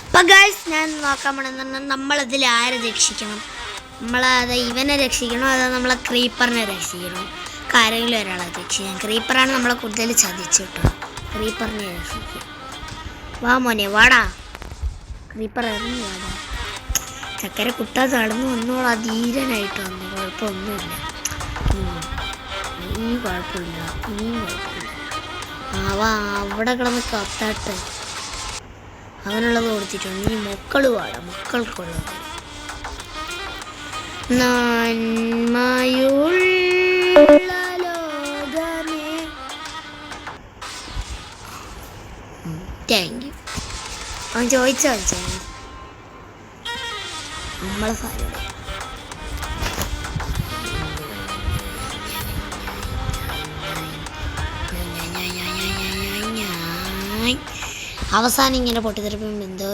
അപ്പം ഗൈസ് ഞാൻ നോക്കാൻ പോണെന്ന് നമ്മളതിൽ ആരെ രക്ഷിക്കണം. നമ്മളത് ഇവനെ രക്ഷിക്കണോ അതോ നമ്മളെ ക്രീപ്പറിനെ രക്ഷിക്കണോ? ആരെങ്കിലും ഒരാളെ രക്ഷിക്കണം. ക്രീപ്പറാണ് നമ്മളെ കൂടുതൽ ചതിച്ചു കിട്ടും. ക്രീപ്പറിനെ രക്ഷിക്കും. വാ മോനെ വാടാ, ക്രീപ്പർ ഇറങ്ങി വാടാ. ചക്കര കുട്ട നടന്നു വന്നോളാ, ധീരനായിട്ട് വന്നു. കുഴപ്പമൊന്നുമില്ല, ഇനിയും കുഴപ്പമില്ല. വാ അവിടെ കിടന്ന് കത്താട്ട്. അവനുള്ളത് കൊടുത്തിട്ടുണ്ട്. ഇനി മക്കള് പാടാം, മക്കൾക്കുള്ളത്. നന്മയുള്ള ലോകമേ. Thank you. അവൻ ചോദിച്ചോ നമ്മളെ ഫാരോടെ അവസാനം ഇങ്ങനെ പൊട്ടിത്തെറിപ്പം എന്തോ